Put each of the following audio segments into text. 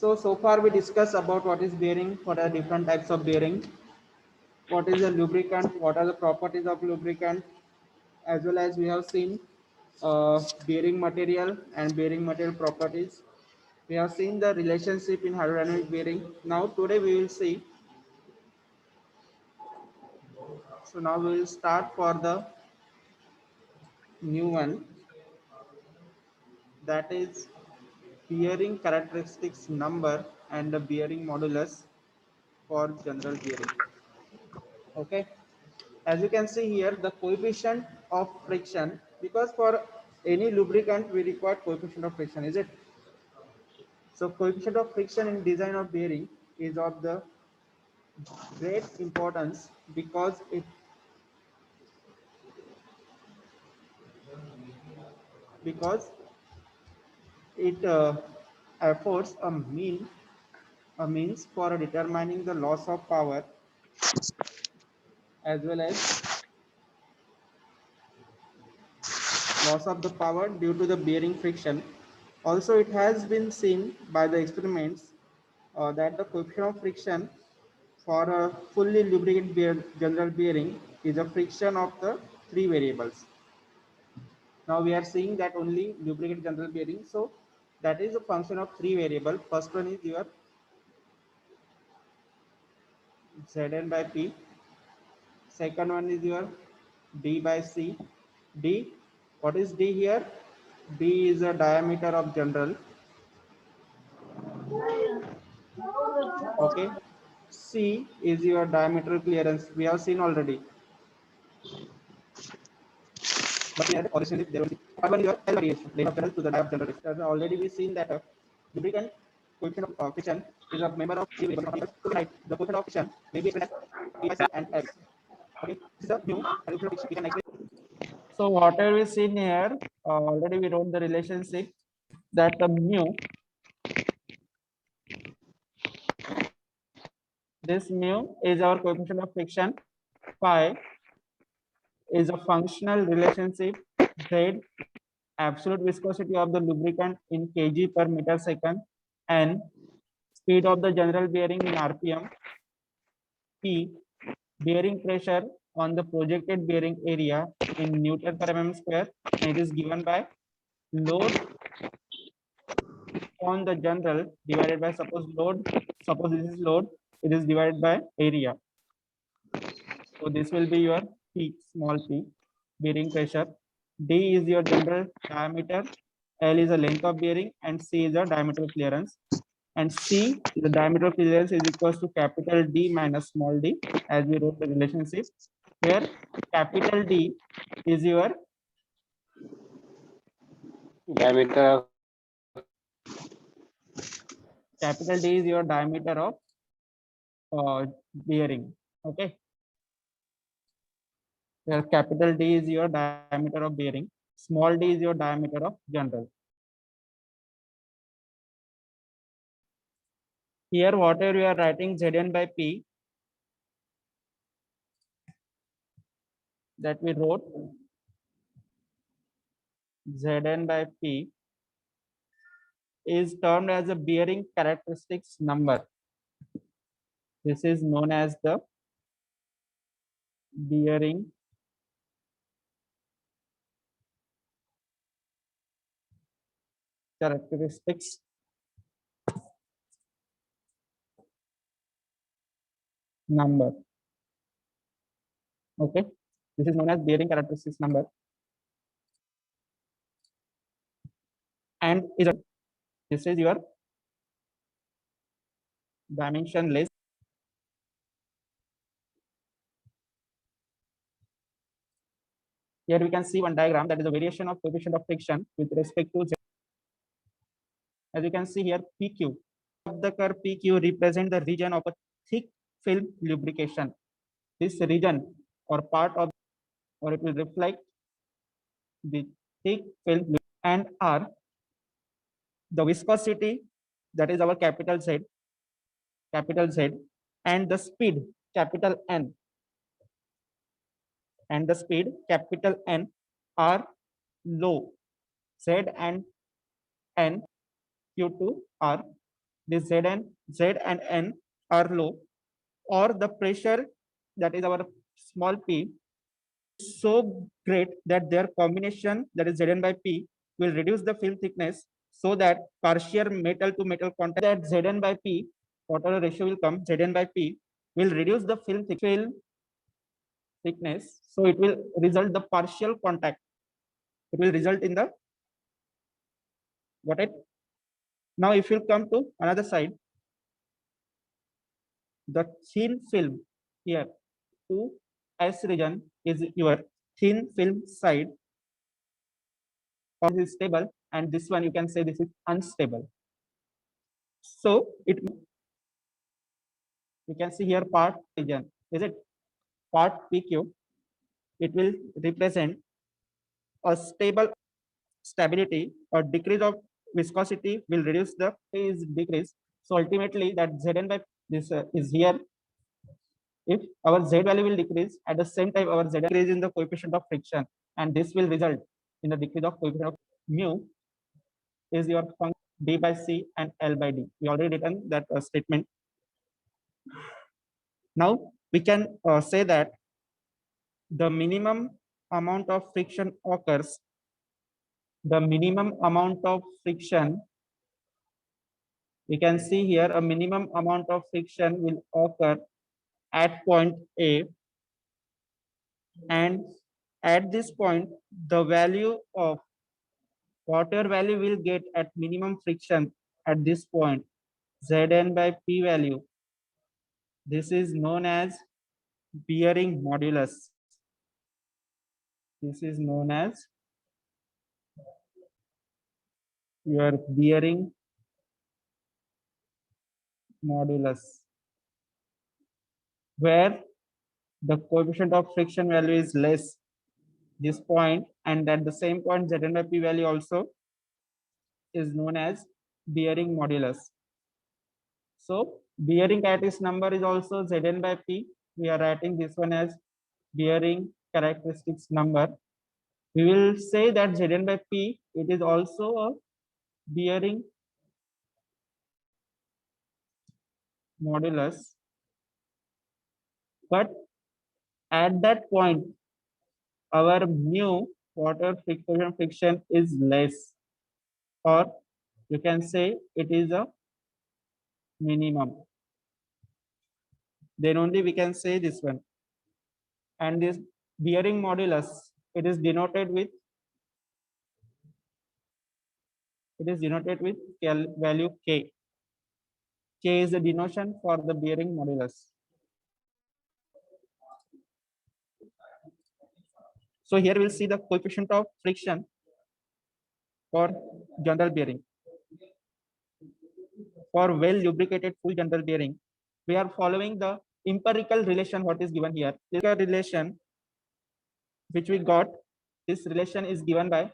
So far we discussed about what is bearing, what are different types of bearing, what is a lubricant, what are the properties of lubricant, as well as we have seen bearing material and bearing material properties. We have seen the relationship in hydrodynamic bearing. Now today we will see. So now we will start for the new one, that is bearing characteristics number and the bearing modulus for general bearing. Okay, as you can see here, the coefficient of friction, because for any lubricant we require coefficient of friction, is it? So coefficient of friction in design of bearing is of the great importance because it affords a means for determining the loss of power as well as loss of the power due to the bearing friction. Also, it has been seen by the experiments that the coefficient of friction for a fully lubricated general bearing is a friction of the three variables. Now we are seeing that only lubricated general bearing, so that is a function of three variables. First one is your Zn by P. Second one is your D by C. D, what is D here? D is a diameter of general. Okay. C is your diameter clearance. We have seen already. But here originally there will be one is your L variation, length of general to the diameter of general. As already we seen that lubricant coefficient of friction is a member of the variable. To the right, the coefficient of friction may be expressed as P by C and X. Okay. This is a mu and we can express. So whatever we seen here, already we wrote the relationship that the mu, this mu is our coefficient of friction, phi is a functional relationship, Z absolute viscosity of the lubricant in kg per meter second, and speed of the general bearing in rpm, P bearing pressure on the projected bearing area in Newton per mm square, and it is given by load on the general divided by suppose this is load, it is divided by area. So this will be your P, small p, bearing pressure. D is your general diameter, L is the length of bearing, and C is the diameter clearance. And C, the diameter of clearance, is equals to capital D minus small d, as we wrote the relationship, where capital D is your diameter. Capital D is your diameter of bearing. Okay, where capital D is your diameter of bearing, small d is your diameter of general. Here, whatever you are writing Zn by P, that we wrote Zn by P is termed as a bearing characteristics number. This is known as the bearing characteristics number. Okay, this is known as bearing characteristics number, and this is your dimensionless. Here we can see one diagram, that is a variation of coefficient of friction with respect to Z. As you can see here, PQ of the curve PQ represent the region of a thick film lubrication. This region or part of, or it will reflect the thick film, and R the viscosity, that is our capital Z, and the speed, capital N, and the speed, capital N, are low. Z and N, Q2 are this Z and N are low, or the pressure, that is our small p, so great that their combination, that is Zn by P, will reduce the film thickness so that partial metal to metal contact, that Zn by P, whatever ratio will come, Zn by P will reduce the film thickness. So it will result the partial contact. It will result in the what it. Now if you come to another side, the thin film here, 2S region is your thin film side, or this is stable, and this one you can say this is unstable. So it, you can see here part region, is it part PQ? It will represent a stable stability, or decrease of viscosity will reduce the phase decrease. So ultimately that Zn by this is here. If our Z value will decrease, at the same time our Z decrease in the coefficient of friction, and this will result in the decrease of coefficient of mu is your function d by c and L by d. We already written that statement. Now we can say that the minimum amount of friction occurs. The minimum amount of friction, we can see here a minimum amount of friction will occur at point A, and at this point the value of whatever value we'll get at minimum friction at this point, Zn by P value, this is known as bearing modulus. This is known as your bearing modulus, where the coefficient of friction value is less this point, and at the same point Zn by P value also is known as bearing modulus. So bearing characteristic number is also Zn by P. We are writing this one as bearing characteristics number. We will say that Zn by P, it is also a bearing modulus, but at that point our mu, water friction is less, or you can say it is a minimum. Then only we can say this one. And this bearing modulus, it is denoted with value K. K is the denotation for the bearing modulus. So here we'll see the coefficient of friction for general bearing. For well lubricated full general bearing, we are following the empirical relation what is given here. This relation which we got, this relation is given by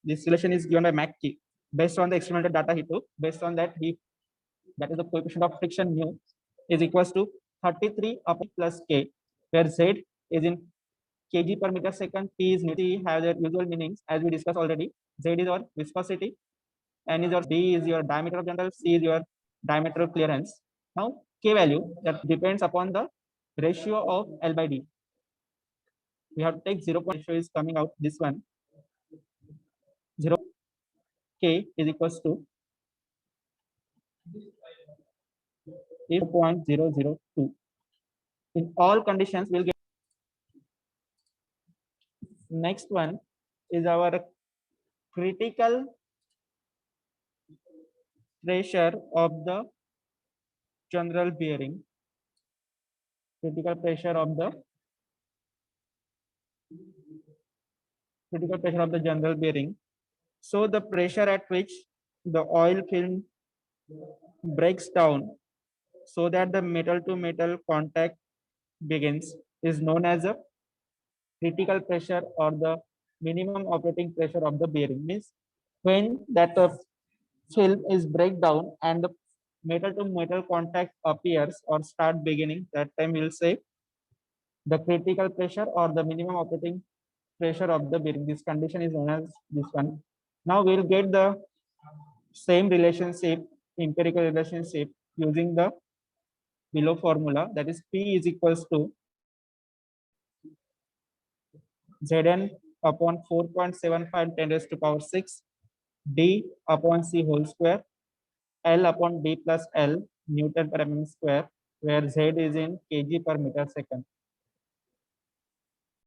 McKee based on the experimental data he took. Based on that, that is the coefficient of friction mu is equals to 33 upon plus K, where Z is in kg per meter second, P is have their usual meanings as we discussed already. Z is your viscosity, N is your D is your diameter of general, C is your diameter of clearance. Now K value that depends upon the ratio of L by D. We have to take 0. Ratio is coming out this one. 0 K is equals to 0.002. In all conditions, we'll get. Next one is our critical pressure of the general bearing. Critical pressure of the general bearing. So the pressure at which the oil film breaks down so that the metal to metal contact begins is known as a critical pressure, or the minimum operating pressure of the bearing. Means when that film is break down and the metal to metal contact appears or start beginning, that time we'll say the critical pressure or the minimum operating pressure of the bearing. This condition is known as this one. Now we'll get the same relationship empirical relationship using the below formula, that is P is equals to Zn upon 4.75 10 raised to power 6 D upon C whole square L upon D plus L Newton per mm square, where Z is in kg per meter second.